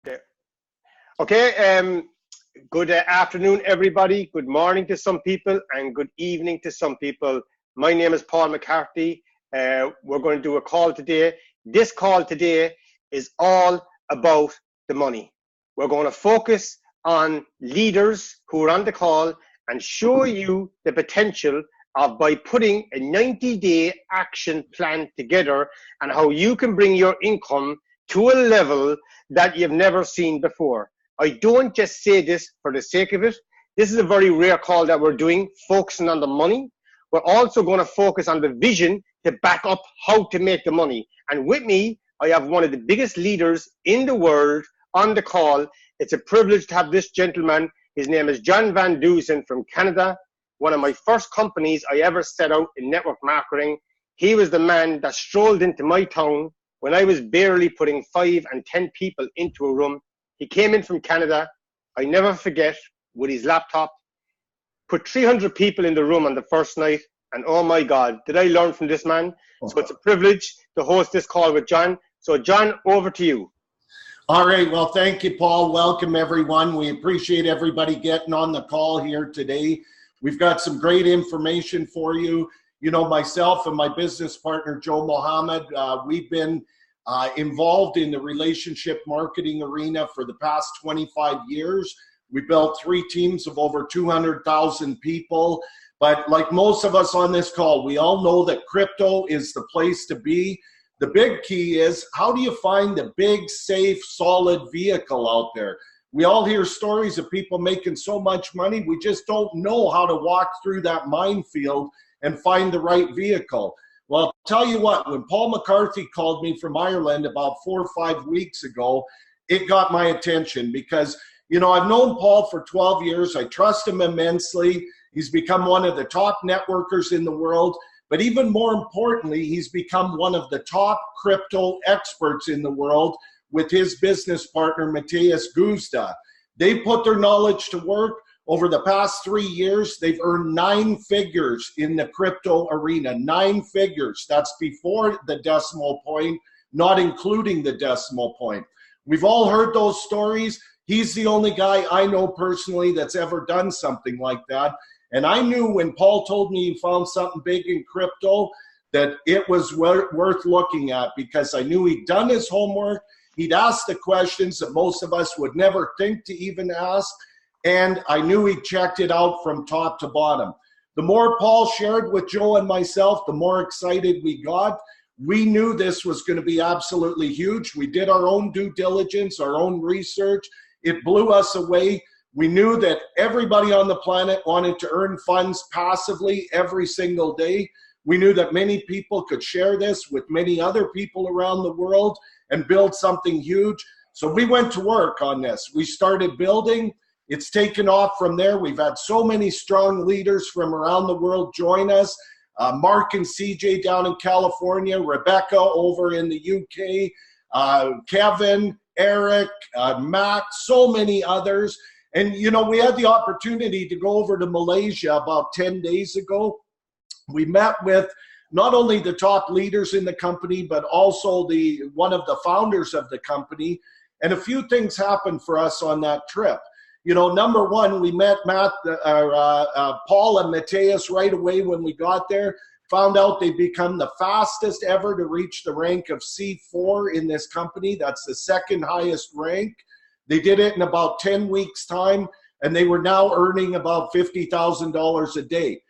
Yeah. Okay, good afternoon, everybody. Good morning to some people and good evening to some people. My name is Paul McCarthy. We're going to do a call today. This call today is all about the money. We're going to focus on leaders who are on the call and show you the potential of by putting a 90-day action plan together and how you can bring your income to a level that you've never seen before. I don't just say this for the sake of it. This is a very rare call that we're doing, focusing on the money. We're also going to focus on the vision to back up how to make the money. And with me, I have one of the biggest leaders in the world on the call. It's a privilege to have this gentleman. His name is John Van Dusen from Canada. One of my first companies I ever set out in network marketing. He was the man that strolled into my town when I was barely putting 5 and 10 people into a room. He came in from Canada, I never forget, with his laptop, put 300 people in the room on the first night, and oh my God, did I learn from this man? So it's a privilege to host this call with John. So John, over to you. All right, well, thank you, Paul. Welcome, everyone. We appreciate everybody getting on the call here today. We've got some great information for you. You know, myself and my business partner, Joe Mohammed, we've been involved in the relationship marketing arena for the past 25 years. We built 3 teams of over 200,000 people. But like most of us on this call, we all know that crypto is the place to be. The big key is, how do you find the big, safe, solid vehicle out there? We all hear stories of people making so much money, we just don't know how to walk through that minefield and find the right vehicle. Well, I'll tell you what, when Paul McCarthy called me from Ireland about 4 or 5 weeks ago, it got my attention because, you know, I've known Paul for 12 years. I trust him immensely. He's become one of the top networkers in the world. But even more importantly, he's become one of the top crypto experts in the world with his business partner, Matthias Guzda. They put their knowledge to work. Over the past 3 years, they've earned 9 figures in the crypto arena. 9 figures. That's before the decimal point, not including the decimal point. We've all heard those stories. He's the only guy I know personally that's ever done something like that. And I knew when Paul told me he found something big in crypto that it was worth looking at, because I knew he'd done his homework. He'd asked the questions that most of us would never think to even ask. And I knew he checked it out from top to bottom. The more Paul shared with Joe and myself, the more excited we got. We knew this was going to be absolutely huge. We did our own due diligence, our own research. It blew us away. We knew that everybody on the planet wanted to earn funds passively every single day. We knew that many people could share this with many other people around the world and build something huge. So we went to work on this. We started building. It's taken off from there. We've had so many strong leaders from around the world join us. Mark and CJ down in California, Rebecca over in the UK, Kevin, Eric, Matt, so many others. And, you know, we had the opportunity to go over to Malaysia about 10 days ago. We met with not only the top leaders in the company, but also one of the founders of the company. And a few things happened for us on that trip. You know, number one, we met Paul and Matthias right away when we got there. Found out they'd become the fastest ever to reach the rank of C4 in this company. That's the second highest rank. They did it in about 10 weeks' time, and they were now earning about $50,000 a day.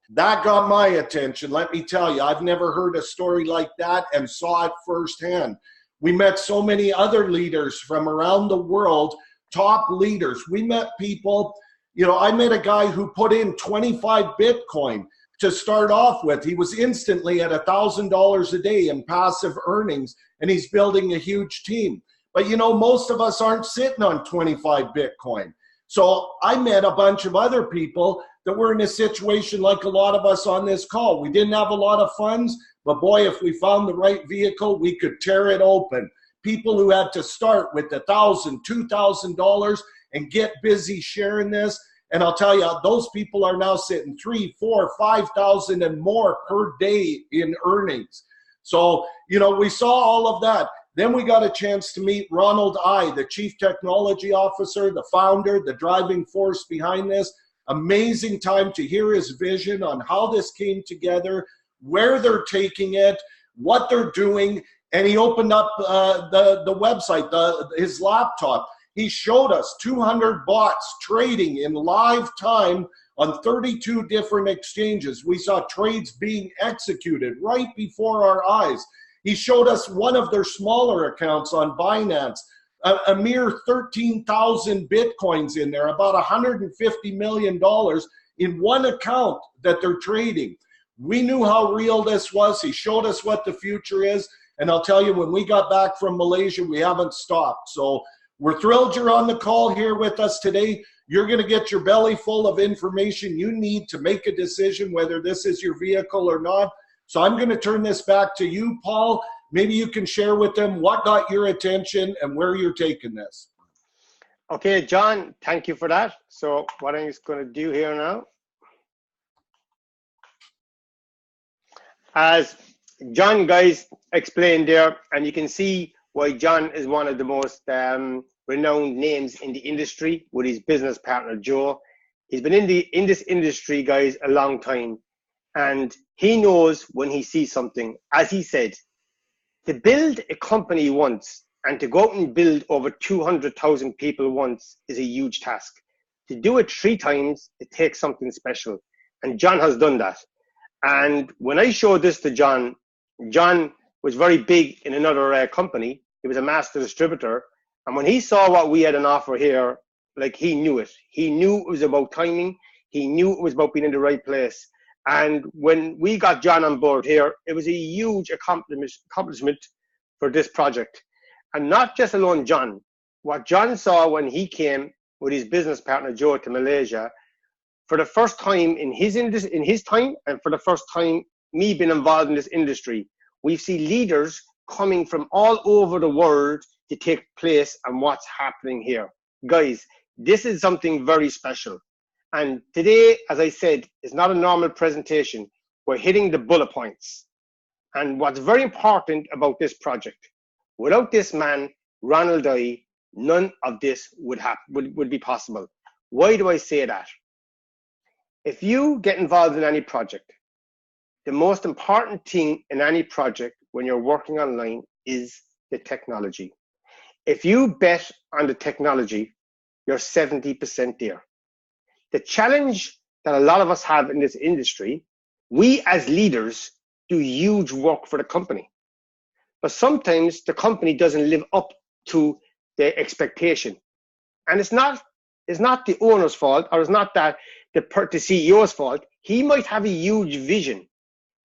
That got my attention. Let me tell you, I've never heard a story like that and saw it firsthand. We met so many other leaders from around the world, top leaders. We met people, you know, I met a guy who put in 25 Bitcoin to start off with. He was instantly at $1,000 a day in passive earnings, and he's building a huge team. But, you know, most of us aren't sitting on 25 Bitcoin. So I met a bunch of other people that were in a situation like a lot of us on this call. We didn't have a lot of funds, but boy, if we found the right vehicle, we could tear it open. People who had to start with $1,000, $2,000 and get busy sharing this. And I'll tell you, those people are now sitting 3, 4, 5,000 and more per day in earnings. So, you know, we saw all of that. Then we got a chance to meet Ronald the Chief Technology Officer, the founder, the driving force behind this. Amazing time to hear his vision on how this came together, where they're taking it, what they're doing. And he opened up the website, his laptop. He showed us 200 bots trading in live time on 32 different exchanges. We saw trades being executed right before our eyes. He showed us one of their smaller accounts on Binance, a mere 13,000 Bitcoins in there, about $150 million in one account that they're trading. We knew how real this was. He showed us what the future is. And I'll tell you, when we got back from Malaysia, we haven't stopped. So we're thrilled you're on the call here with us today. You're going to get your belly full of information you need to make a decision whether this is your vehicle or not. So I'm going to turn this back to you, Paul. Maybe you can share with them what got your attention and where you're taking this. Okay, John, thank you for that. So what I'm just going to do here now, as John, guys, explained there, and you can see why John is one of the most renowned names in the industry with his business partner, Joe. He's been in this industry, guys, a long time. And he knows when he sees something. As he said, to build a company once and to go out and build over 200,000 people once is a huge task. To do it 3 times, it takes something special. And John has done that. And when I showed this to John, John was very big in another company. He was a master distributor. And when he saw what we had on offer here, like, he knew it. He knew it was about timing. He knew it was about being in the right place. And when we got John on board here, it was a huge accomplishment for this project. And not just alone John. What John saw when he came with his business partner, Joe, to Malaysia, for the first time in his time, and for the first time me being involved in this industry, we see leaders coming from all over the world to take place and what's happening here. Guys, this is something very special. And today, as I said, is not a normal presentation. We're hitting the bullet points. And what's very important about this project, without this man, Ronald none of this would be possible. Why do I say that? If you get involved in any project, the most important thing in any project when you're working online is the technology. If you bet on the technology, you're 70% there. The challenge that a lot of us have in this industry, we as leaders do huge work for the company. But sometimes the company doesn't live up to the expectation. And it's not the owner's fault, or it's not that the CEO's fault. He might have a huge vision.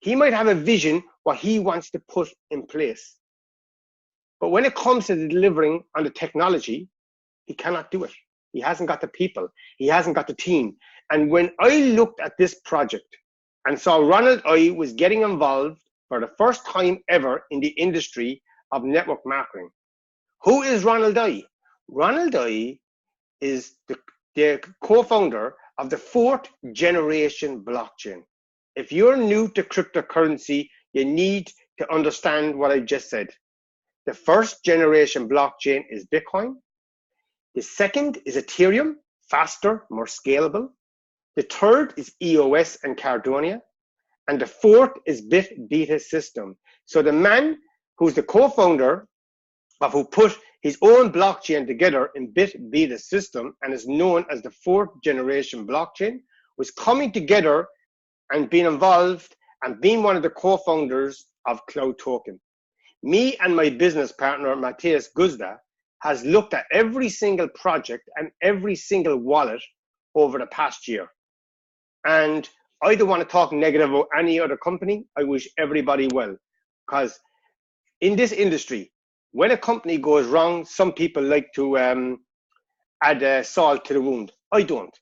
He might have a vision what he wants to put in place. But when it comes to delivering on the technology, he cannot do it. He hasn't got the people. He hasn't got the team. And when I looked at this project and saw Ronald was getting involved for the first time ever in the industry of network marketing. Who is Ronald Ronald is the co-founder of the 4th generation blockchain. If you're new to cryptocurrency, you need to understand what I just said. The 1st generation blockchain is Bitcoin. The 2nd is Ethereum, faster, more scalable. The 3rd is EOS and Cardano. And the 4th is Bit-Beta system. So the man who's the co-founder of who put his own blockchain together in Bit-Beta system and is known as the 4th generation blockchain was coming together and being involved and being one of the co-founders of Cloud Token. Me and my business partner, Matthias Guzda, has looked at every single project and every single wallet over the past year. And I don't want to talk negative about any other company. I wish everybody well. Because in this industry, when a company goes wrong, some people like to add salt to the wound. I don't.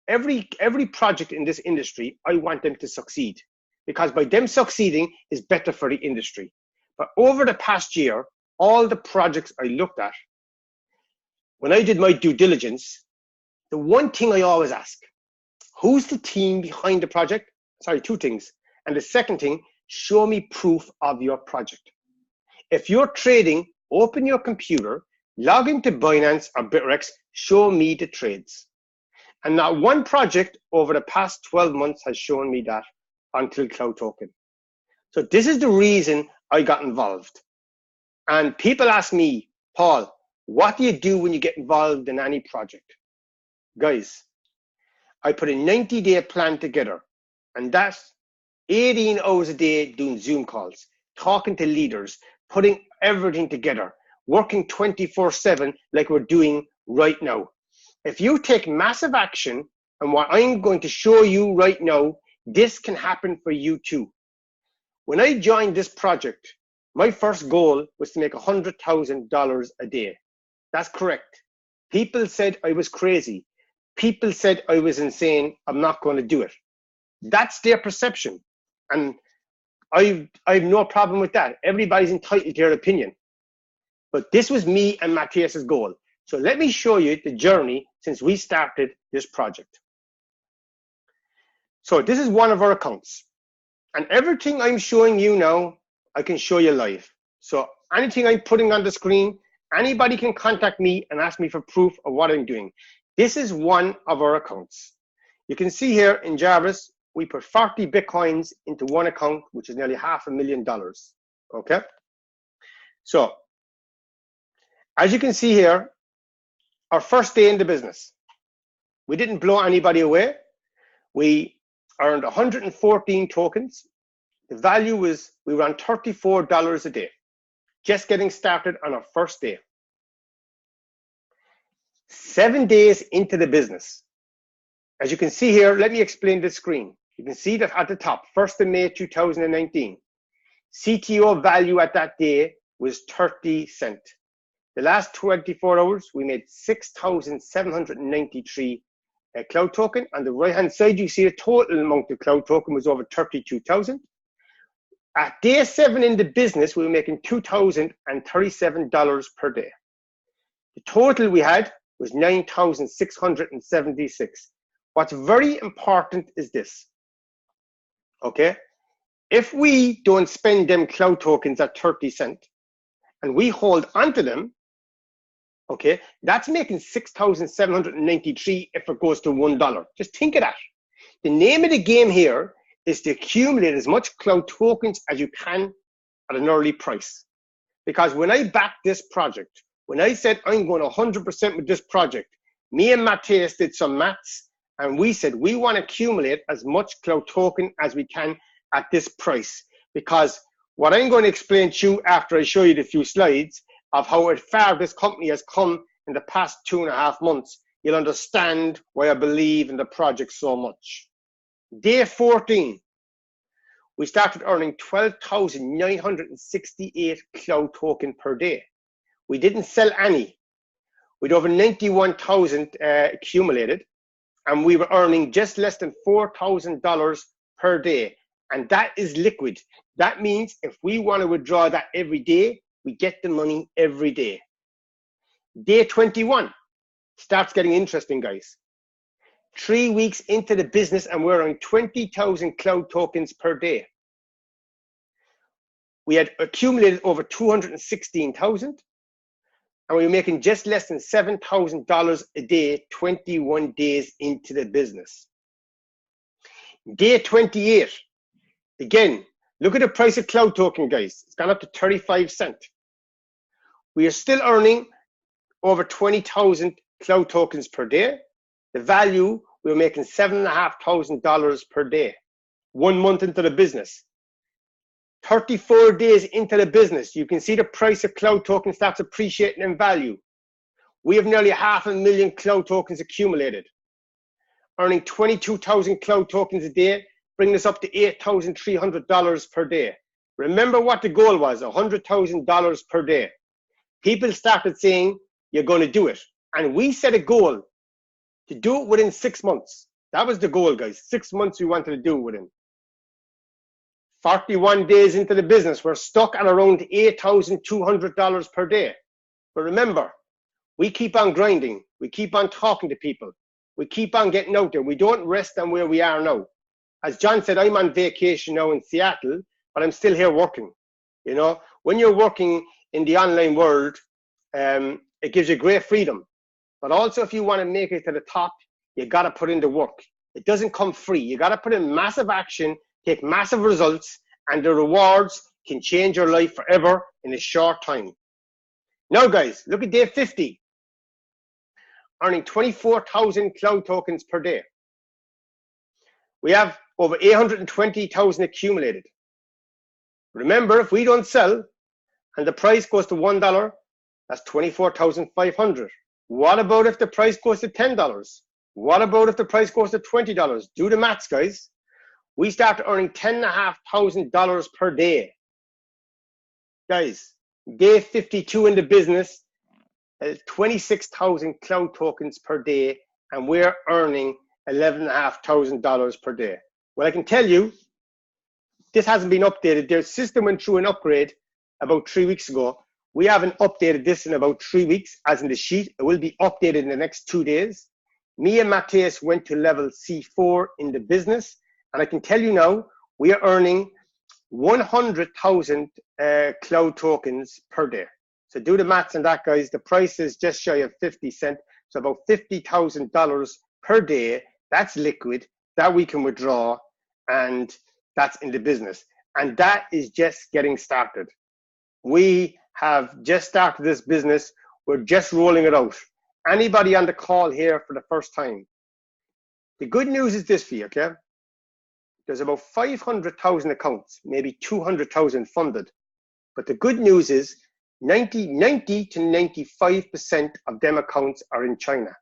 Every project in this industry, I want them to succeed. Because by them succeeding is better for the industry. But over the past year, all the projects I looked at, when I did my due diligence, the one thing I always ask, who's the team behind the project? Sorry, 2 things. And the second thing, show me proof of your project. If you're trading open your computer, log into Binance or Bitrex, show me the trades. And not one project over the past 12 months has shown me that until Cloud Token. So this is the reason I got involved. And people ask me, Paul, what do you do when you get involved in any project? Guys, I put a 90-day plan together, and that's 18 hours a day doing Zoom calls, talking to leaders, putting everything together, working 24/7 like we're doing right now. If you take massive action, and what I'm going to show you right now, this can happen for you too. When I joined this project, my first goal was to make $100,000 a day. That's correct. People said I was crazy. People said I was insane. I'm not going to do it. That's their perception. And I have no problem with that. Everybody's entitled to their opinion. But this was me and Matthias's goal. So let me show you the journey since we started this project. So this is one of our accounts. And everything I'm showing you now, I can show you live. So anything I'm putting on the screen, anybody can contact me and ask me for proof of what I'm doing. This is one of our accounts. You can see here in Jarvis, we put 40 Bitcoins into one account, which is nearly $500,000. Okay. So as you can see here, our first day in the business, we didn't blow anybody away. We earned 114 tokens. The value was, we were on $34 a day, just getting started on our first day. 7 days into the business. As you can see here, let me explain this screen. You can see that at the top, 1st of May 2019, CTO value at that day was 30 cents. The last 24 hours, we made 6,793 cloud token. On the right-hand side, you see the total amount of cloud token was over 32,000. At day 7 in the business, we were making $2,037 per day. The total we had was 9,676. What's very important is this, okay? If we don't spend them cloud tokens at 30 cents and we hold onto them, okay, that's making 6,793 if it goes to $1. Just think of that. The name of the game here is to accumulate as much cloud tokens as you can at an early price. Because when I backed this project, when I said I'm going 100% with this project, me and Matthias did some maths and we said we want to accumulate as much cloud token as we can at this price. Because what I'm going to explain to you after I show you the few slides of how far this company has come in the past 2.5 months, you'll understand why I believe in the project so much. Day 14, we started earning 12,968 cloud token per day. We didn't sell any. We'd over 91,000 accumulated, and we were earning just less than $4,000 per day. And that is liquid. That means if we want to withdraw that every day, we get the money every day. Day 21 starts getting interesting, guys. 3 weeks into the business and we're earning 20,000 cloud tokens per day. We had accumulated over 216,000 and we were making just less than $7,000 a day, 21 days into the business. Day 28, again, look at the price of cloud token, guys. It's gone up to 35 cents. We are still earning over 20,000 cloud tokens per day. The value, we were making $7,500 per day. 1 month into the business. 34 days into the business, you can see the price of cloud tokens starts appreciating in value. We have nearly 500,000 cloud tokens accumulated, earning 22,000 cloud tokens a day, bringing us up to $8,300 per day. Remember what the goal was, $100,000 per day. People started saying, you're going to do it. And we set a goal to do it within 6 months. That was the goal, guys. 6 months we wanted to do it within. 41 days into the business, we're stuck at around $8,200 per day. But remember, we keep on grinding. We keep on talking to people. We keep on getting out there. We don't rest on where we are now. As John said, I'm on vacation now in Seattle, but I'm still here working. You know, when you're working, in the online world, it gives you great freedom. But also, if you want to make it to the top, you got to put in the work. It doesn't come free. You got to put in massive action, take massive results, and the rewards can change your life forever in a short time. Now, guys, look at day 50. Earning 24,000 cloud tokens per day. We have over 820,000 accumulated. Remember, if we don't sell and the price goes to $1, that's 24,500. What about if the price goes to $10? What about if the price goes to $20? Do the maths, guys. We start earning $10,500 per day. Guys, day 52 in the business, 26,000 cloud tokens per day, and we're earning $11,500 per day. Well, I can tell you, this hasn't been updated. Their system went through an upgrade about 3 weeks ago. We haven't updated this in about 3 weeks, as in the sheet. It will be updated in the next 2 days. Me and Matthias went to level C4 in the business, and I can tell you now, we are earning 100,000 cloud tokens per day. So do the maths on that, guys. The price is just shy of 50 cents, so about $50,000 per day. That's liquid, that we can withdraw, and that's in the business. And that is just getting started. We have just started this business. We're just rolling it out. Anybody on the call here for the first time, the good news is this for you, okay? There's about 500,000 accounts, maybe 200,000 funded. But the good news is 90 to 95% of them accounts are in China.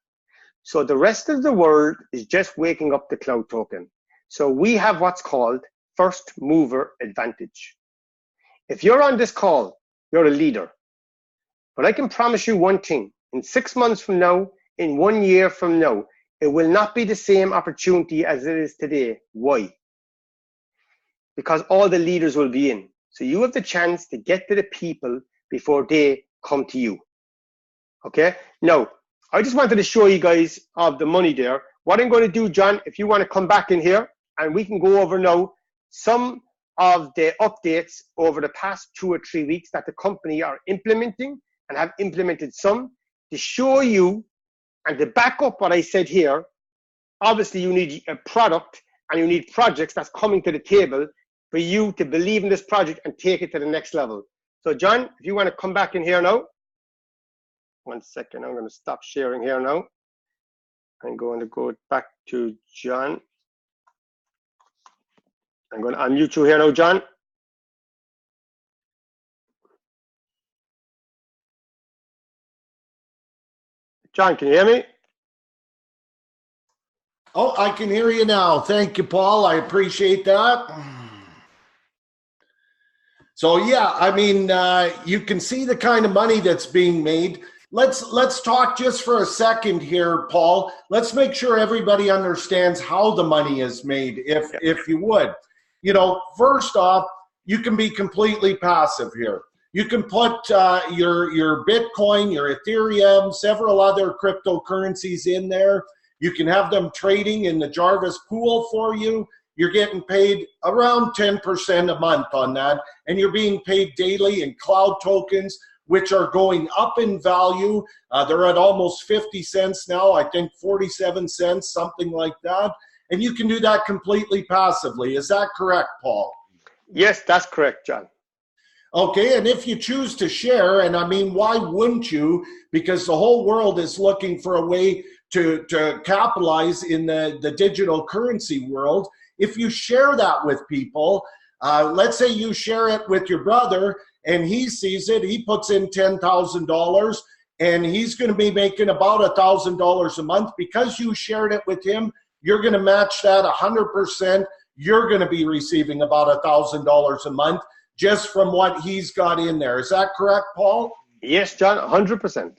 So the rest of the world is just waking up the cloud token. So we have what's called first mover advantage. If you're on this call, you're a leader. But I can promise you one thing. In 6 months from now, in 1 year from now, it will not be the same opportunity as it is today. Why? Because all the leaders will be in. So you have the chance to get to the people before they come to you. Okay? Now, I just wanted to show you guys of the money there. What I'm going to do, John, if you want to come back in here, and we can go over now some of the updates over the past 2 or 3 weeks that the company are implementing and have implemented some to show you and to back up what I said here. Obviously, you need a product and you need projects that's coming to the table for you to believe in this project and take it to the next level. So, John, if you want to come back in here now. 1 second, I'm going to stop sharing here now. I'm going to go back to John. I'm going to unmute you here now, John. John, can you hear me? Oh, I can hear you now. Thank you, Paul. I appreciate that. So yeah, I mean, you can see the kind of money that's being made. Let's talk just for a second here, Paul. Let's make sure everybody understands how the money is made, if you would. You know, first off, you can be completely passive here. You can put your Bitcoin, your Ethereum, several other cryptocurrencies in there. You can have them trading in the Jarvis pool for you. You're getting paid around 10% a month on that, and you're being paid daily in cloud tokens, which are going up in value. They're at almost 50 cents now, I think 47 cents, something like that. And you can do that completely passively. Is that correct, Paul? Yes, that's correct, John. Okay, and if you choose to share, and I mean, why wouldn't you? Because the whole world is looking for a way to capitalize in the digital currency world. If you share that with people, let's say you share it with your brother, and he sees it, he puts in $10,000, and he's going to be making about $1,000 a month. Because you shared it with him, you're going to match that 100%. You're going to be receiving about $1,000 a month just from what he's got in there. Is that correct, Paul? Yes, John, 100%.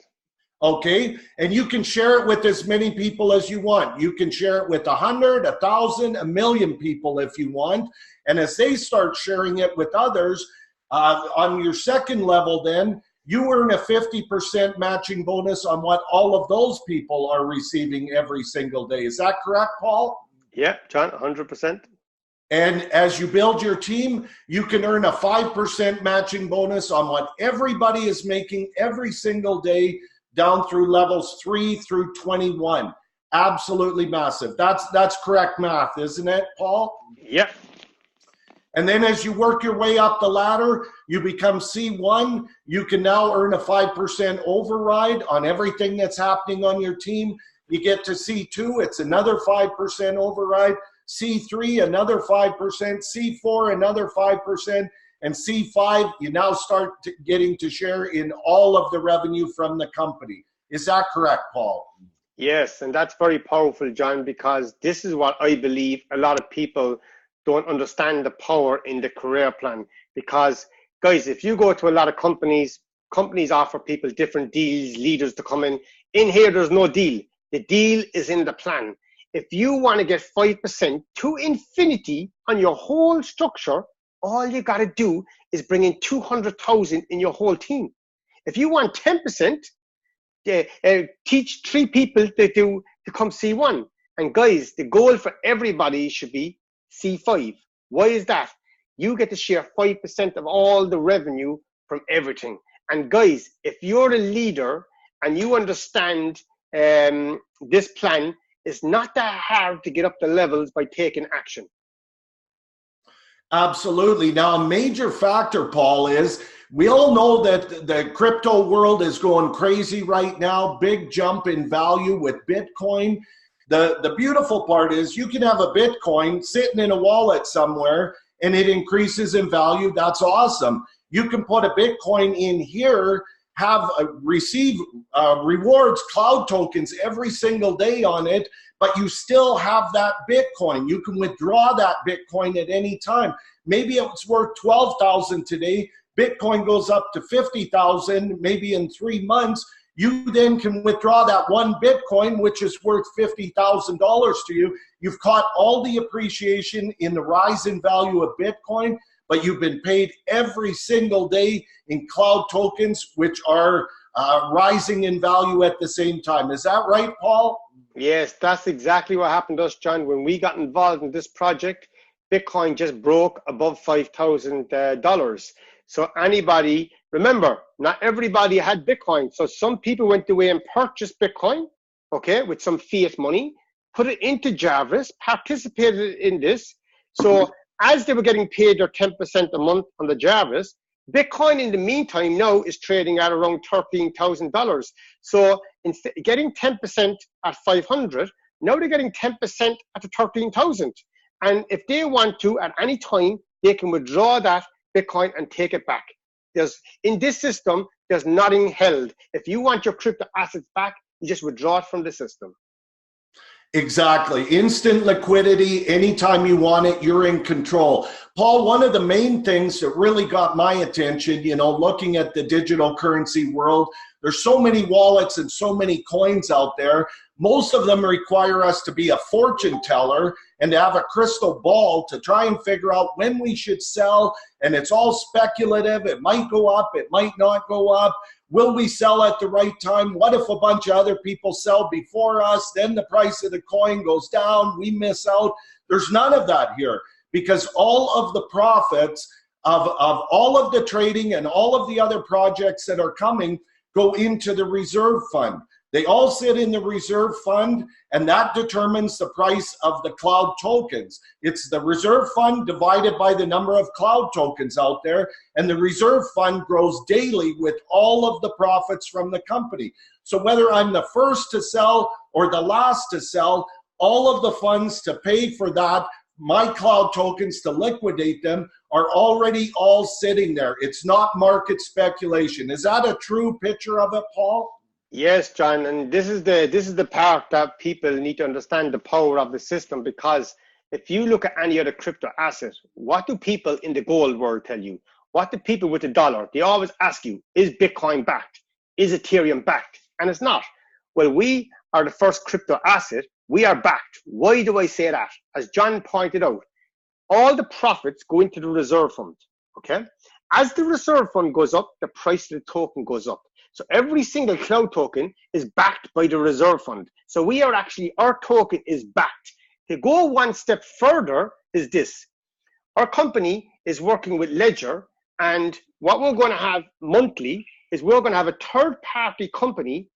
Okay, and you can share it with as many people as you want. You can share it with 100, 1,000, 1,000,000 people if you want. And as they start sharing it with others, on your second level then, you earn a 50% matching bonus on what all of those people are receiving every single day. Is that correct, Paul? Yeah, John, 100%. And as you build your team, you can earn a 5% matching bonus on what everybody is making every single day down through levels 3 through 21. Absolutely massive. That's correct math, isn't it, Paul? Yeah. And then as you work your way up the ladder, you become C1. You can now earn a 5% override on everything that's happening on your team. You get to C2, it's another 5% override. C3, another 5%. C4, another 5%. And C5, you now start getting to share in all of the revenue from the company. Is that correct, Paul? Yes, and that's very powerful, John, because this is what I believe a lot of people don't understand the power in the career plan. Because, guys, if you go to a lot of companies offer people different deals, leaders to come in. In here, there's no deal. The deal is in the plan. If you want to get 5% to infinity on your whole structure, all you got to do is bring in 200,000 in your whole team. If you want 10%, teach 3 people to come C1. And guys, the goal for everybody should be C5. Why is that? You get to share 5% of all the revenue from everything. And guys, if you're a leader and you understand this plan, it's not that hard to get up the levels by taking action. Absolutely. Now, a major factor, Paul, is we all know that the crypto world is going crazy right now. Big jump in value with Bitcoin. The beautiful part is you can have a Bitcoin sitting in a wallet somewhere and it increases in value. That's awesome. You can put a Bitcoin in here, receive rewards, cloud tokens every single day on it, but you still have that Bitcoin. You can withdraw that Bitcoin at any time. Maybe it's worth 12,000 today. Bitcoin goes up to 50,000, maybe in 3 months. You then can withdraw that one Bitcoin, which is worth $50,000 to you. You've caught all the appreciation in the rise in value of Bitcoin, but you've been paid every single day in cloud tokens, which are rising in value at the same time. Is that right, Paul? Yes, that's exactly what happened to us, John. When we got involved in this project, Bitcoin just broke above $5,000. So anybody, remember, not everybody had Bitcoin. So some people went away and purchased Bitcoin, okay, with some fiat money, put it into Jarvis, participated in this. So as they were getting paid their 10% a month on the Jarvis, Bitcoin in the meantime now is trading at around $13,000. So instead getting 10% at 500, now they're getting 10% at the 13,000. And if they want to, at any time, they can withdraw that Bitcoin and take it back. In this system, there's nothing held. If you want your crypto assets back, you just withdraw it from the system. Exactly. Instant liquidity. Anytime you want it, you're in control. Paul, one of the main things that really got my attention, looking at the digital currency world, there's so many wallets and so many coins out there. Most of them require us to be a fortune teller and to have a crystal ball to try and figure out when we should sell. And it's all speculative. It might go up. It might not go up. Will we sell at the right time? What if a bunch of other people sell before us? Then the price of the coin goes down. We miss out. There's none of that here, because all of the profits of all of the trading and all of the other projects that are coming go into the reserve fund. They all sit in the reserve fund, and that determines the price of the cloud tokens. It's the reserve fund divided by the number of cloud tokens out there, and the reserve fund grows daily with all of the profits from the company. So whether I'm the first to sell or the last to sell, all of the funds to pay for that, my cloud tokens to liquidate them, are already all sitting there. It's not market speculation. Is that a true picture of it, Paul? Yes, John, and this is the part that people need to understand the power of the system, because if you look at any other crypto asset, what do people in the gold world tell you? What do people with the dollar? They always ask you, is Bitcoin backed? Is Ethereum backed? And it's not. Well, we are the first crypto asset. We are backed. Why do I say that? As John pointed out, all the profits go into the reserve fund, okay? As the reserve fund goes up, the price of the token goes up. So every single cloud token is backed by the reserve fund. So our token is backed. To go one step further is this. Our company is working with Ledger, and what we're going to have monthly is we're going to have a third-party company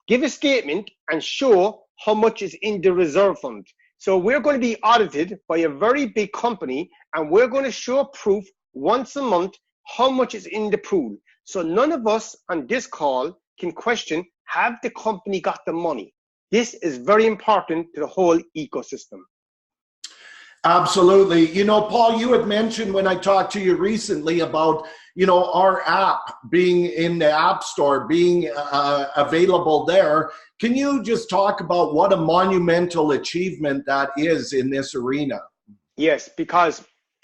give a statement and show how much is in the reserve fund. So we're going to be audited by a very big company, and we're going to show proof once a month how much is in the pool. So none of us on this call can question, have the company got the money? This is very important to the whole ecosystem. Absolutely. You know, Paul, you had mentioned when I talked to you recently about, you know, our app being in the App Store, being available there. Can you just talk about what a monumental achievement that is in this arena? Yes, because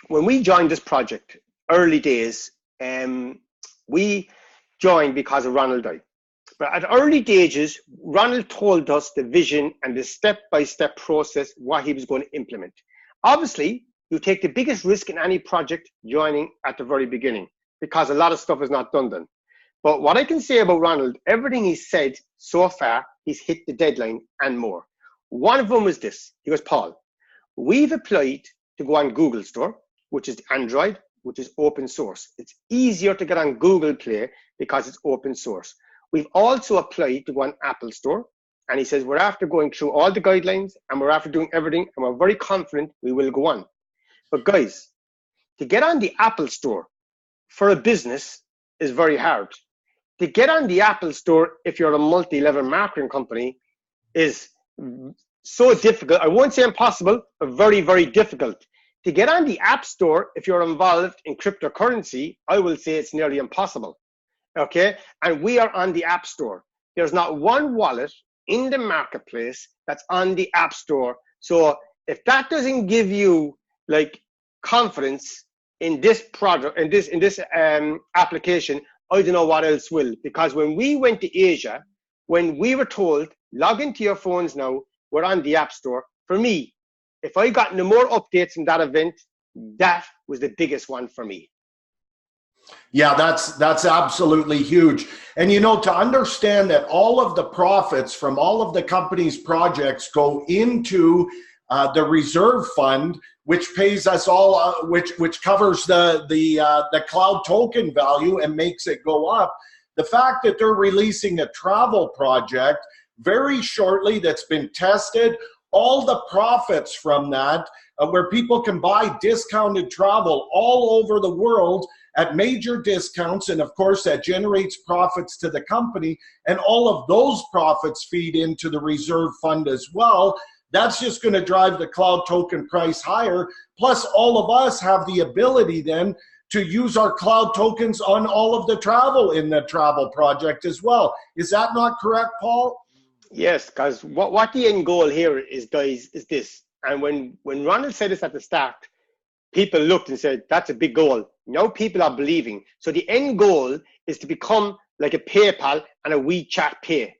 when we joined this project, early days, we joined because of Ronald died. But at early stages, Ronald told us the vision and the step-by-step process, what he was going to implement. Obviously, you take the biggest risk in any project joining at the very beginning, because a lot of stuff is not done then. But what I can say about Ronald, everything he said so far, he's hit the deadline and more. One of them was this. He goes, Paul, we've applied to go on Google Store, which is Android, which is open source. It's easier to get on Google Play because it's open source. We've also applied to go on Apple Store. And he says, we're after going through all the guidelines and we're after doing everything, and we're very confident we will go on. But guys, to get on the Apple Store for a business is very hard. To get on the Apple Store, if you're a multi-level marketing company, is so difficult. I won't say impossible, but very, very difficult. To get on the App Store, if you're involved in cryptocurrency, I will say it's nearly impossible. Okay? And we are on the App Store. There's not one wallet in the marketplace that's on the App Store. So if that doesn't give you like confidence in this product, in this application, I don't know what else will. Because when we went to Asia, when we were told, log into your phones now, we're on the App Store. For me, if I got no more updates from that event, that was the biggest one for me. Yeah, that's absolutely huge. And, you know, to understand that all of the profits from all of the company's projects go into the reserve fund, which pays us all, which covers the cloud token value and makes it go up. The fact that they're releasing a travel project very shortly that's been tested, all the profits from that, where people can buy discounted travel all over the world at major discounts, and of course that generates profits to the company, and all of those profits feed into the reserve fund as well. That's just going to drive the cloud token price higher. Plus, all of us have the ability then to use our cloud tokens on all of the travel in the travel project as well. Is that not correct, Paul? Yes, because what the end goal here is, guys, is this. And when Ronald said this at the start, people looked and said, that's a big goal. Now people are believing. So the end goal is to become like a PayPal and a WeChat Pay,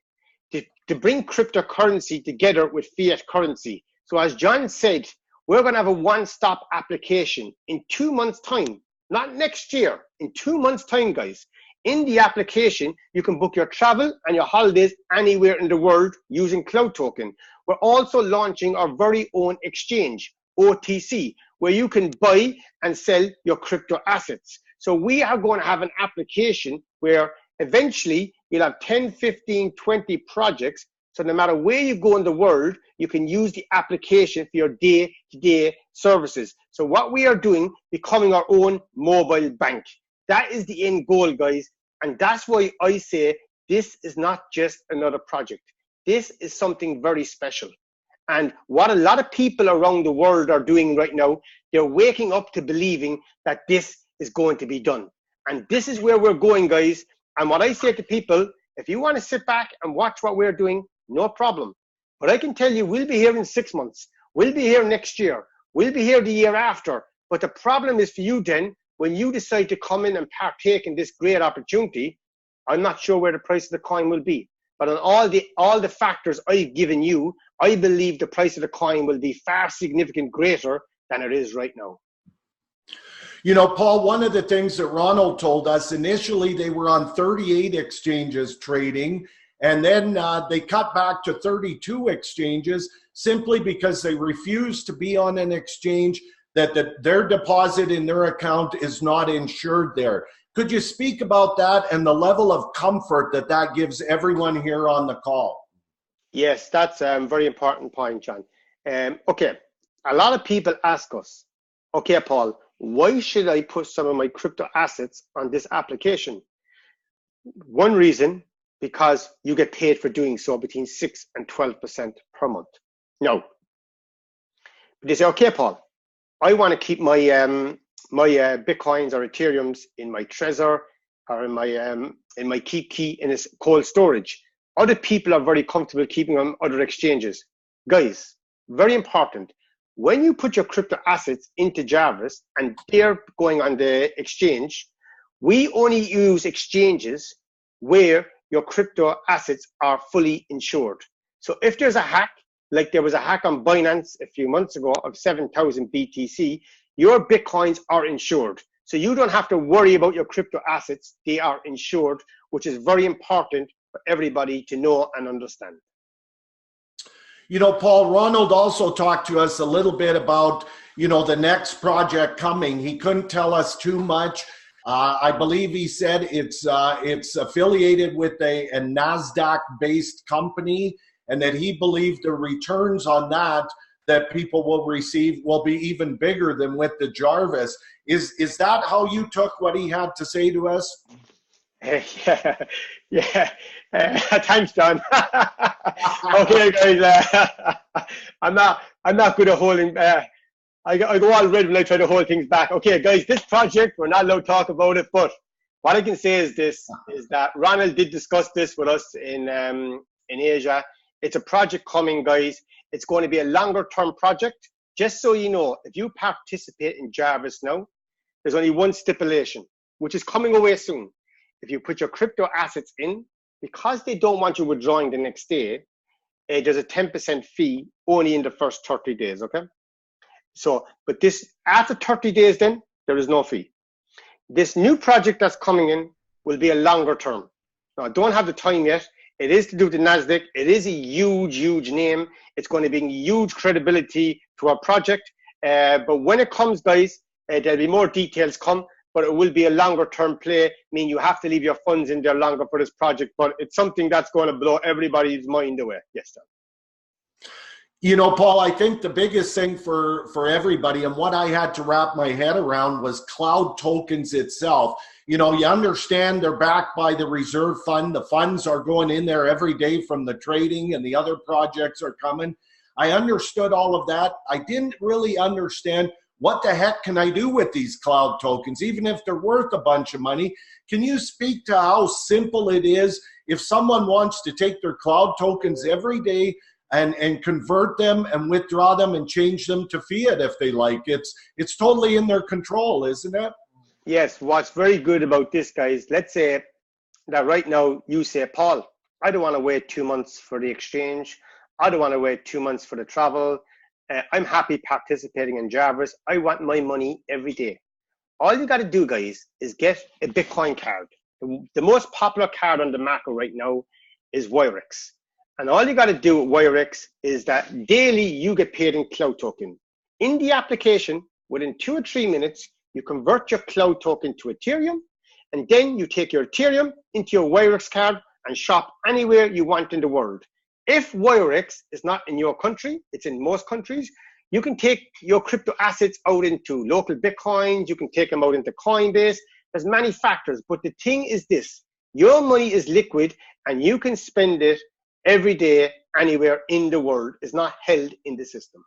to bring cryptocurrency together with fiat currency. So as John said, we're going to have a one-stop application in 2 months' time, not next year, in 2 months' time, guys. In the application, you can book your travel and your holidays anywhere in the world using Cloud Token. We're also launching our very own exchange, OTC, where you can buy and sell your crypto assets. So we are going to have an application where eventually you'll have 10, 15, 20 projects. So no matter where you go in the world, you can use the application for your day-to-day services. So what we are doing, becoming our own mobile bank. That is the end goal, guys. And that's why I say this is not just another project. This is something very special. And what a lot of people around the world are doing right now, they're waking up to believing that this is going to be done. And this is where we're going, guys. And what I say to people, if you want to sit back and watch what we're doing, no problem. But I can tell you, we'll be here in 6 months. We'll be here next year. We'll be here the year after. But the problem is for you then, when you decide to come in and partake in this great opportunity, I'm not sure where the price of the coin will be. But on all the factors I've given you, I believe the price of the coin will be far significant greater than it is right now. You know, Paul, one of the things that Ronald told us, initially they were on 38 exchanges trading, and then they cut back to 32 exchanges simply because they refused to be on an exchange that their deposit in their account is not insured there. Could you speak about that and the level of comfort that that gives everyone here on the call? Yes, that's a very important point, John. Okay, a lot of people ask us, okay, Paul, why should I put some of my crypto assets on this application? One reason, because you get paid for doing so between 6 and 12% per month. Now, they say, okay, Paul, I want to keep my Bitcoins or Ethereums in my Trezor or in my Keep Key in a cold storage. Other people are very comfortable keeping them on other exchanges. Guys, very important. When you put your crypto assets into Jarvis and they're going on the exchange, we only use exchanges where your crypto assets are fully insured. So if there's a hack, like there was a hack on Binance a few months ago of 7,000 BTC, your Bitcoins are insured. So you don't have to worry about your crypto assets. They are insured, which is very important for everybody to know and understand. You know, Paul, Ronald also talked to us a little bit about, you know, the next project coming. He couldn't tell us too much. I believe he said it's affiliated with a NASDAQ-based company, and that he believed the returns on that people will receive will be even bigger than with the Jarvis. Is that how you took what he had to say to us? Yeah. Thanks, John. Okay, guys. I'm not good at holding. I go all red when I try to hold things back. Okay, guys, this project, we're not allowed to talk about it, but what I can say is this, is that Ronald did discuss this with us in Asia. It's a project coming, guys. It's going to be a longer term project. Just so you know, if you participate in Jarvis now, there's only one stipulation, which is coming away soon. If you put your crypto assets in, because they don't want you withdrawing the next day, there's a 10% fee only in the first 30 days, okay? So, but this, after 30 days then, there is no fee. This new project that's coming in will be a longer term. Now, I don't have the time yet. It is to do with the NASDAQ. It is a huge, huge name. It's going to bring huge credibility to our project. But when it comes, guys, there'll be more details come, but it will be a longer term play. I mean, you have to leave your funds in there longer for this project, but it's something that's going to blow everybody's mind away. Yes, sir. You know, Paul, I think the biggest thing for everybody, and what I had to wrap my head around, was cloud tokens itself. You know, you understand they're backed by the reserve fund. The funds are going in there every day from the trading, and the other projects are coming. I understood all of that. I didn't really understand what the heck can I do with these cloud tokens, even if they're worth a bunch of money. Can you speak to how simple it is if someone wants to take their cloud tokens every day and convert them and withdraw them and change them to fiat if they like? It's totally in their control, isn't it? Yes, what's very good about this, guys, let's say that right now you say, Paul, I don't want to wait 2 months for the exchange. I don't want to wait 2 months for the travel. I'm happy participating in Jarvis. I want my money every day. All you got to do, guys, is get a Bitcoin card. The most popular card on the market right now is Wirex. And all you got to do with Wirex is that daily you get paid in cloud token. In the application, within 2 or 3 minutes, you convert your cloud token to Ethereum, and then you take your Ethereum into your Wirex card and shop anywhere you want in the world. If Wirex is not in your country, it's in most countries, you can take your crypto assets out into local Bitcoins, you can take them out into Coinbase. There's many factors, but the thing is this, your money is liquid and you can spend it every day, anywhere in the world. Is not held in the system.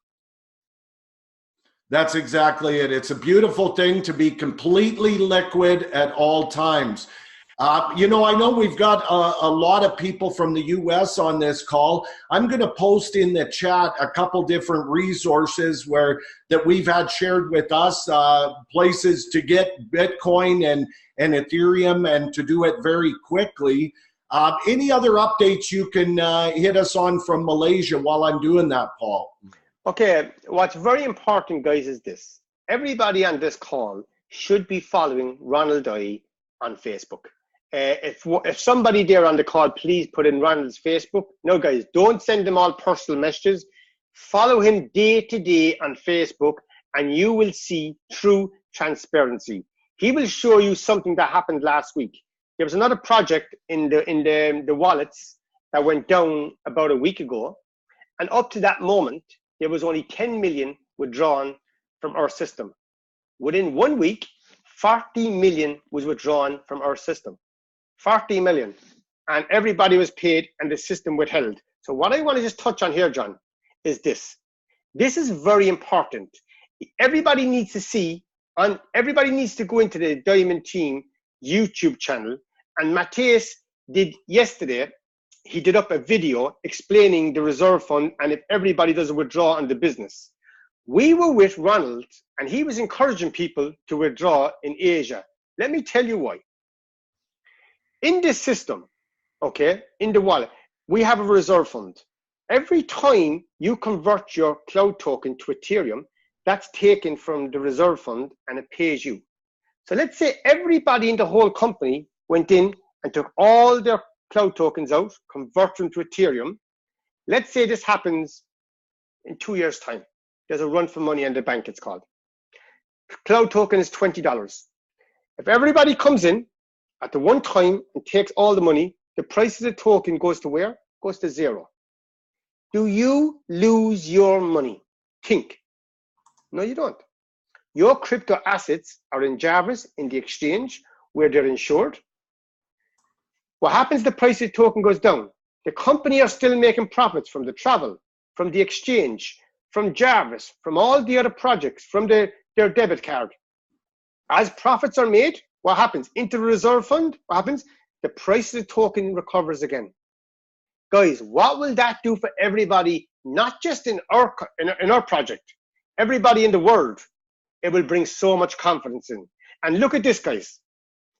That's exactly it. It's a beautiful thing to be completely liquid at all times. You know, I know we've got a lot of people from the US on this call. I'm going to post in the chat a couple different resources that we've had shared with us, places to get Bitcoin and Ethereum and to do it very quickly. Any other updates you can hit us on from Malaysia while I'm doing that, Paul? Okay, what's very important, guys, is this. Everybody on this call should be following Ronald I on Facebook. If somebody there on the call, please put in Ronald's Facebook. No, guys, don't send them all personal messages. Follow him day to day on Facebook and you will see true transparency. He will show you something that happened last week. There was another project in the wallets that went down about a week ago, and up to that moment, there was only 10 million withdrawn from our system. Within 1 week, 40 million was withdrawn from our system. 40 million. And everybody was paid and the system withheld. So what I want to just touch on here, John, is this. This is very important. Everybody needs to see, and everybody needs to go into the Diamond Team YouTube channel. And Matthias did yesterday, he did up a video explaining the reserve fund and if everybody does a withdrawal on the business. We were with Ronald and he was encouraging people to withdraw in Asia. Let me tell you why. In this system, okay, in the wallet, we have a reserve fund. Every time you convert your cloud token to Ethereum, that's taken from the reserve fund and it pays you. So let's say everybody in the whole company went in and took all their cloud tokens out, convert them to Ethereum. Let's say this happens in 2 years' time. There's a run for money in the bank, it's called. Cloud token is $20. If everybody comes in at the one time and takes all the money, the price of the token goes to where? Goes to zero. Do you lose your money? Think. No, you don't. Your crypto assets are in Jarvis in the exchange where they're insured. What happens? The price of the token goes down. The company are still making profits from the travel, from the exchange, from Jarvis, from all the other projects, from their debit card. As profits are made, what happens? Into the reserve fund, what happens? The price of the token recovers again. Guys, what will that do for everybody, not just in our project, everybody in the world? It will bring so much confidence in. And look at this, guys.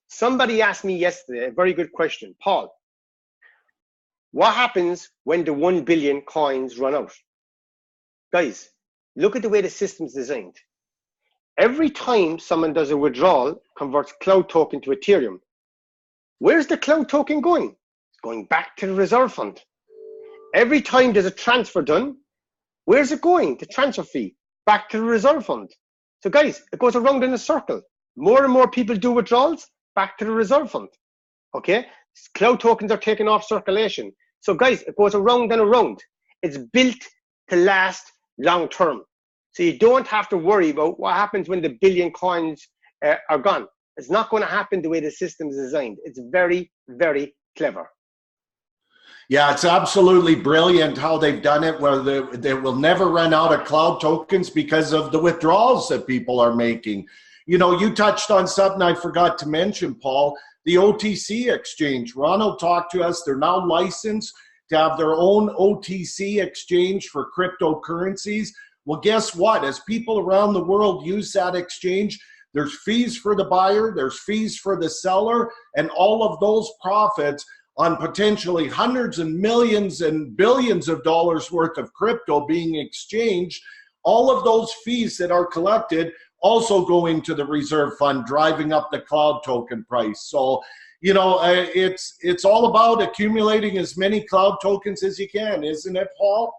Somebody asked me yesterday a very good question. Paul, what happens when the 1 billion coins run out? Guys, look at the way the system's designed. Every time someone does a withdrawal, converts cloud token to Ethereum, where's the cloud token going? It's going back to the reserve fund. Every time there's a transfer done, where's it going? The transfer fee, back to the reserve fund. So guys, it goes around in a circle. More and more people do withdrawals, back to the reserve fund. Okay? Cloud tokens are taken off circulation. So guys, it goes around and around. It's built to last long term. So you don't have to worry about what happens when the billion coins are gone. It's not going to happen the way the system is designed. It's very, very clever. Yeah, it's absolutely brilliant how they've done it, where they will never run out of cloud tokens because of the withdrawals that people are making. You know, you touched on something I forgot to mention, Paul, the OTC exchange. Ronald talked to us. They're now licensed to have their own OTC exchange for cryptocurrencies. Well, guess what? As people around the world use that exchange, there's fees for the buyer, there's fees for the seller, and all of those profits on potentially hundreds and millions and billions of dollars worth of crypto being exchanged, all of those fees that are collected also go into the reserve fund, driving up the cloud token price. So, you know, it's all about accumulating as many cloud tokens as you can, isn't it, Paul?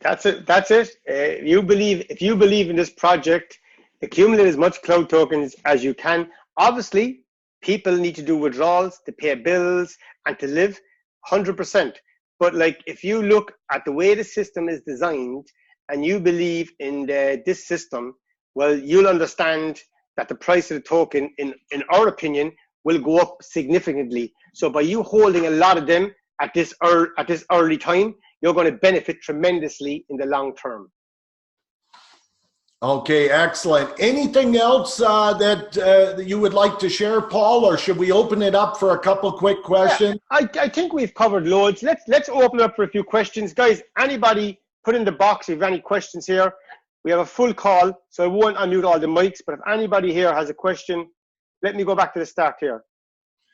That's it. That's it. If you believe in this project, accumulate as much cloud tokens as you can. Obviously, people need to do withdrawals to pay bills and to live 100%. But like, if you look at the way the system is designed and you believe in this system, well, you'll understand that the price of the token, in our opinion, will go up significantly. So by you holding a lot of them at this early time, you're going to benefit tremendously in the long term. Okay, excellent. Anything else that you would like to share, Paul, or should we open it up for a couple quick questions? Yeah, I think we've covered loads. Let's open up for a few questions. Guys, anybody put in the box if you have any questions here. We have a full call, so I won't unmute all the mics, but if anybody here has a question, let me go back to the start here.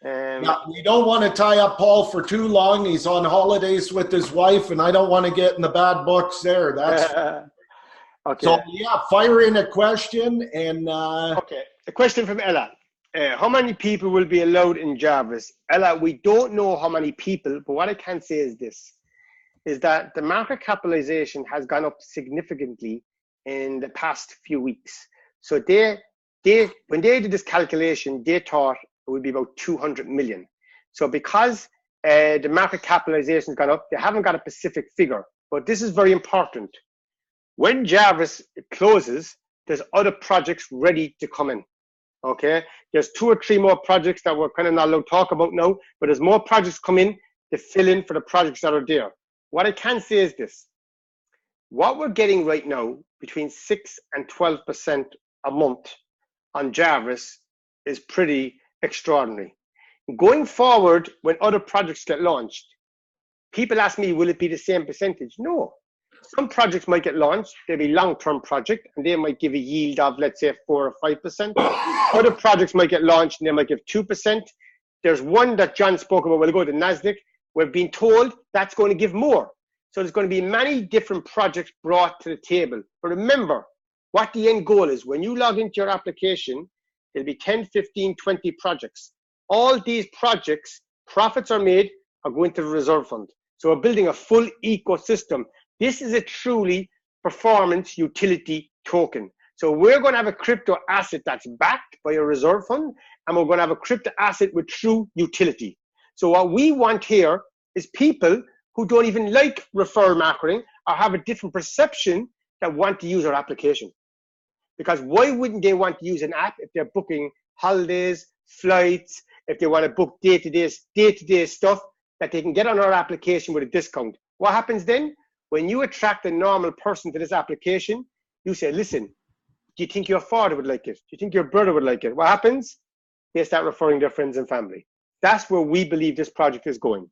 Yeah, we don't want to tie up Paul for too long. He's on holidays with his wife, and I don't want to get in the bad books there. That's okay. So yeah, fire in a question and. Okay, a question from Ella. How many people will be allowed in Jarvis? Ella, we don't know how many people, but what I can say is this: is that the market capitalization has gone up significantly in the past few weeks. So when they did this calculation, they thought it would be about 200 million. So because the market capitalization has gone up, they haven't got a specific figure, but this is very important. When Jarvis closes, there's other projects ready to come in. Okay, there's 2 or 3 more projects that we're kind of not allowed to talk about now, but there's more projects coming to fill in for the projects that are there. What I can say is this: what we're getting right now, between 6 and 12% a month on Jarvis, is pretty extraordinary. Going forward, when other projects get launched, people ask me, will it be the same percentage? No. Some projects might get launched, they'll be long-term project, and they might give a yield of, let's say, 4 or 5%. Other projects might get launched and they might give 2%. There's one that John spoke about, we'll go to NASDAQ. We're being told that's going to give more. So there's going to be many different projects brought to the table. But remember, what the end goal is, when you log into your application, there'll be 10, 15, 20 projects. All these projects, profits are made, are going to the reserve fund. So we're building a full ecosystem. This is a truly performance utility token. So we're going to have a crypto asset that's backed by a reserve fund, and we're going to have a crypto asset with true utility. So what we want here is people who don't even like referral marketing or have a different perception that want to use our application. Because why wouldn't they want to use an app if they're booking holidays, flights, if they want to book day-to-day stuff that they can get on our application with a discount? What happens then? When you attract a normal person to this application, you say, listen, do you think your father would like it? Do you think your brother would like it? What happens? They start referring their friends and family. That's where we believe this project is going.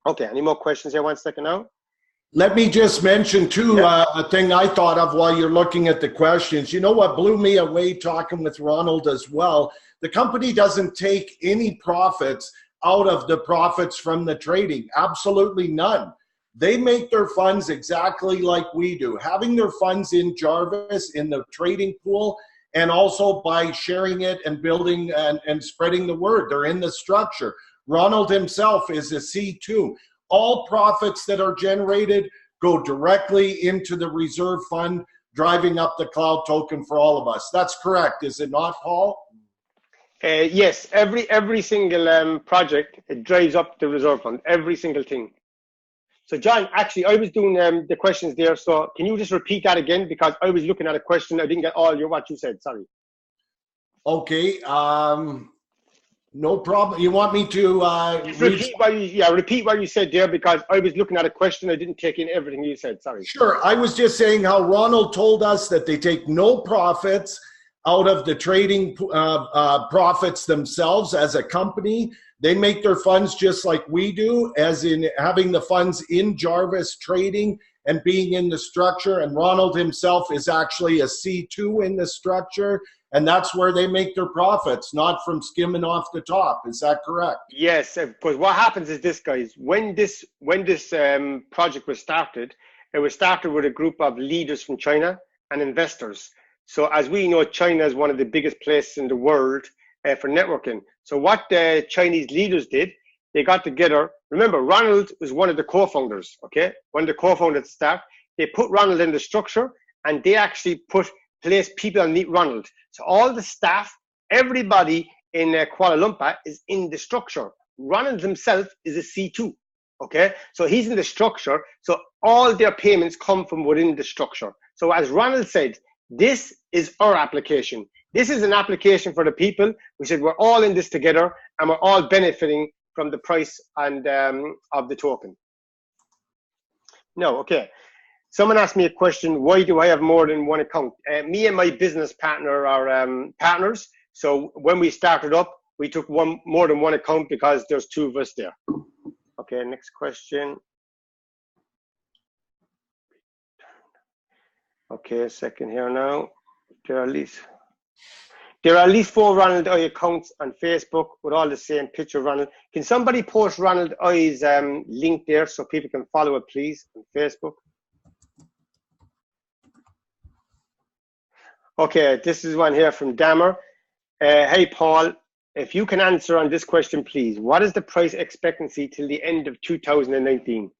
Okay, any more questions here? 1 second now. Let me just mention too, a thing I thought of while you're looking at the questions. You know what blew me away talking with Ronald as well? The company doesn't take any profits out of the profits from the trading. Absolutely none. They make their funds exactly like we do, having their funds in Jarvis, in the trading pool, and also by sharing it and building and spreading the word. They're in the structure. Ronald himself is a C2. All profits that are generated go directly into the reserve fund, driving up the cloud token for all of us. That's correct, is it not, Paul? Yes, every single project, it drives up the reserve fund, every single thing. So John, actually, I was doing the questions there. So can you just repeat that again? Because I was looking at a question. I didn't get all what you said. Sorry. Okay. No problem. You want me to repeat what you said there, because I was looking at a question. I didn't take in everything you said. Sorry. Sure. I was just saying how Ronald told us that they take no profits out of the trading profits themselves as a company. They make their funds just like we do, as in having the funds in Jarvis trading and being in the structure. And Ronald himself is actually a C2 in the structure. And that's where they make their profits, not from skimming off the top. Is that correct? Yes, because what happens is this, guys. When this project was started, it was started with a group of leaders from China and investors. So as we know, China is one of the biggest places in the world for networking. So what the Chinese leaders did, they got together. Remember, Ronald was one of the co-founders, okay? One of the co-founders at the start. They put Ronald in the structure, and they actually placed people underneath Ronald. So all the staff, everybody in Kuala Lumpur is in the structure. Ronald himself is a C2, okay? So he's in the structure. So all their payments come from within the structure. So as Ronald said, this is our application. This is an application for the people. We said we're all in this together, and we're all benefiting from the price and of the token. No, okay. Someone asked me a question, why do I have more than one account? Me and my business partner are partners. So when we started up, we took more than one account because there's 2 of us there. Okay, next question. Okay, a second here now. There are at least 4 Ronald I accounts on Facebook with all the same picture of Ronald. Can somebody post Ronald I's link there so people can follow it, please, on Facebook? Okay, this is one here from Dammer. Hey, Paul, if you can answer on this question, please. What is the price expectancy till the end of 2019?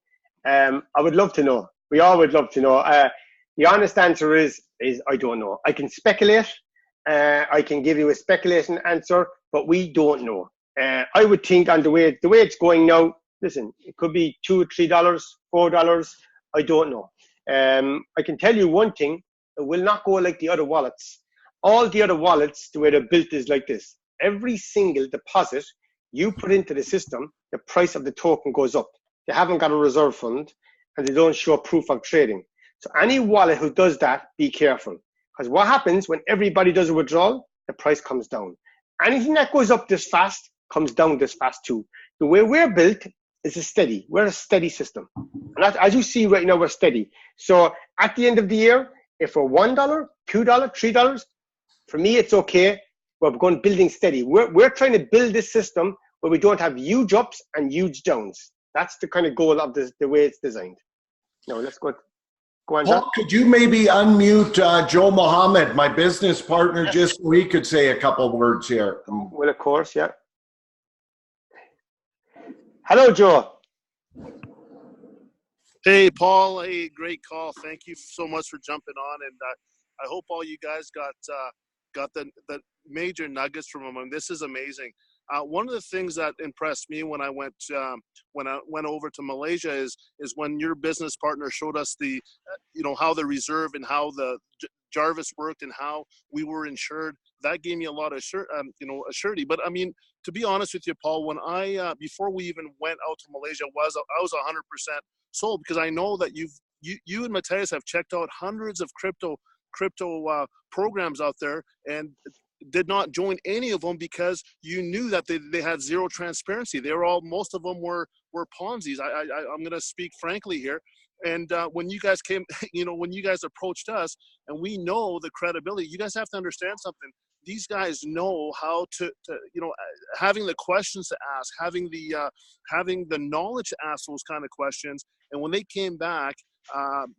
I would love to know. We all would love to know. The honest answer is I don't know. I can speculate. I can give you a speculation answer, but we don't know. I would think on the way it's going now, listen, it could be $2 or $3, $4. I don't know. I can tell you one thing, it will not go like the other wallets. All the other wallets, the way they're built is like this. Every single deposit you put into the system, the price of the token goes up. They haven't got a reserve fund and they don't show proof of trading. So any wallet who does that, be careful. Because what happens when everybody does a withdrawal, the price comes down. Anything that goes up this fast comes down this fast too. The way we're built is we're a steady system. And as you see right now, we're steady. So at the end of the year, if we're $1, $2, $3, for me, it's okay. We're going building steady. We're trying to build this system where we don't have huge ups and huge downs. That's the kind of goal of the way it's designed. Now let's go on, John. Paul, could you maybe unmute Joe Mohammed, my business partner, yes, just so he could say a couple words here? Well, of course, yeah. Hello, Joe. Hey, Paul. Hey, great call. Thank you so much for jumping on, and I hope all you guys got the major nuggets from him. This is amazing. One of the things that impressed me when I went over to Malaysia is when your business partner showed us the how the reserve and how the Jarvis worked and how we were insured. That gave me a lot of assurity. But I mean, to be honest with you, Paul, when I before we even went out to Malaysia, I was 100% sold, because I know that you and Matthias have checked out hundreds of crypto programs out there and did not join any of them because you knew that they had zero transparency. Most of them were Ponzi's. I'm going to speak frankly here. And when you guys came, when you guys approached us, and we know the credibility, you guys have to understand something. These guys know how to having the questions to ask, having the knowledge to ask those kind of questions. And when they came back,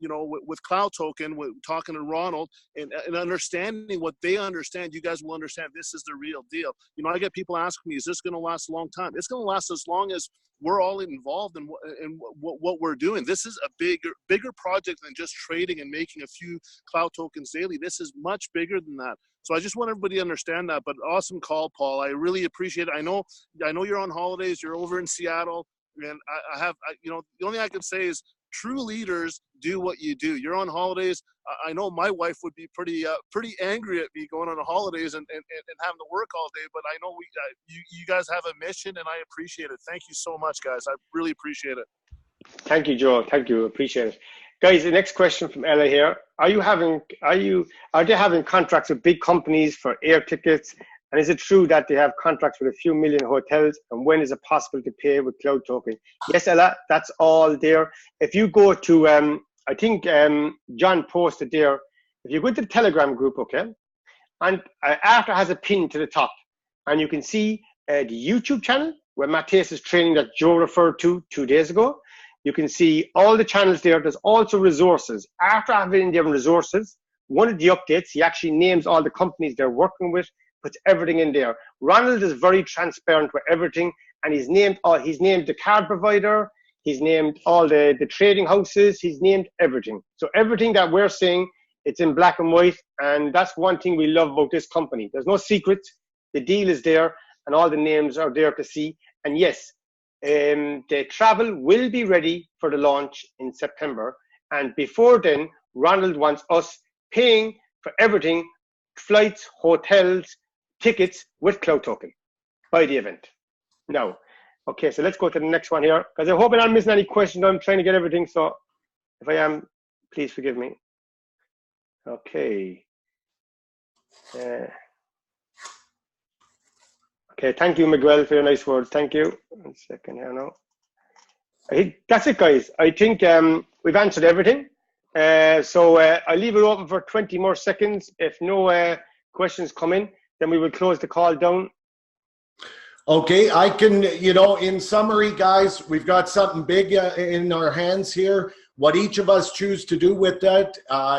with Cloud Token, with talking to Ronald and understanding what they understand, you guys will understand this is the real deal. I get people asking me, is this going to last a long time? It's going to last as long as we're all involved in what we're doing. This is a bigger project than just trading and making a few Cloud Tokens daily. This is much bigger than that. So I just want everybody to understand that. But awesome call, Paul. I really appreciate it. I know you're on holidays. You're over in Seattle, and the only thing I can say is, true leaders do what you do. You're on holidays. I know my wife would be pretty angry at me going on holidays and having to work all day, but I know you guys have a mission, and I appreciate it. Thank you so much, guys. I really appreciate it. Thank you, Joe. Thank you. Appreciate it. Guys, the next question from Ella here. Are they having contracts with big companies for air tickets? And is it true that they have contracts with a few million hotels? And when is it possible to pay with Cloud Token? Yes, Ella, that's all there. If you go to, I think John posted there, if you go to the Telegram group, okay, and after has a pin to the top, and you can see the YouTube channel where Matthias is training that Joe referred to 2 days ago. You can see all the channels there. There's also resources. After having them resources, one of the updates, he actually names all the companies they're working with, puts everything in there. Ronald is very transparent with everything, and he's named the card provider, he's named all the trading houses, he's named everything. So everything that we're saying, it's in black and white, and that's one thing we love about this company. There's no secret. The deal is there, and all the names are there to see. And yes, the travel will be ready for the launch in September. And before then, Ronald wants us paying for everything, flights, hotels, tickets with Cloud Token by the event. Now, okay, so let's go to the next one here, because I hope I'm not missing any questions. I'm trying to get everything, so if I am, please forgive me. Okay. Okay, thank you, Miguel, for your nice words. Thank you. 1 second here now. That's it, guys. I think we've answered everything. So I'll leave it open for 20 more seconds. If no questions come in, then we will close the call down. Okay, I can, in summary, guys, we've got something big in our hands here. What each of us choose to do with that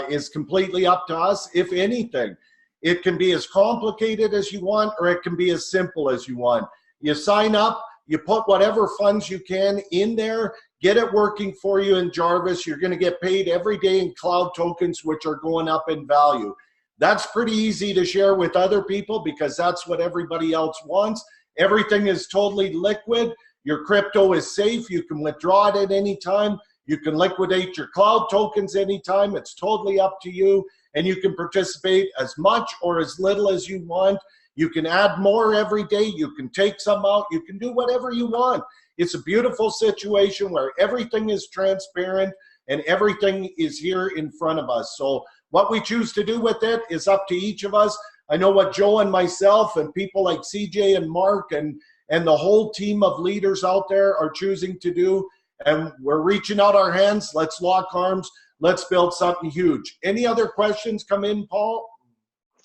is completely up to us, if anything. It can be as complicated as you want, or it can be as simple as you want. You sign up, you put whatever funds you can in there, get it working for you in Jarvis. You're going to get paid every day in cloud tokens, which are going up in value. That's pretty easy to share with other people because that's what everybody else wants. Everything is totally liquid. Your crypto is safe. You can withdraw it at any time. You can liquidate your cloud tokens anytime. It's totally up to you. And you can participate as much or as little as you want. You can add more every day. You can take some out. You can do whatever you want. It's a beautiful situation where everything is transparent and everything is here in front of us. So what we choose to do with it is up to each of us. I know what Joe and myself and people like CJ and Mark and the whole team of leaders out there are choosing to do. And we're reaching out our hands. Let's lock arms. Let's build something huge. Any other questions come in, Paul?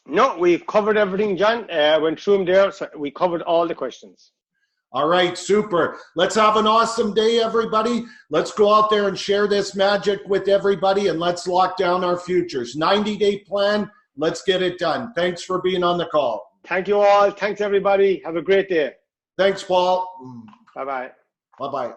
No, we've covered everything, John. Went through them there, so we covered all the questions. All right, super. Let's have an awesome day, everybody. Let's go out there and share this magic with everybody, and let's lock down our futures. 90-day plan. Let's get it done. Thanks for being on the call. Thank you all. Thanks, everybody. Have a great day. Thanks, Paul. Bye-bye. Bye-bye.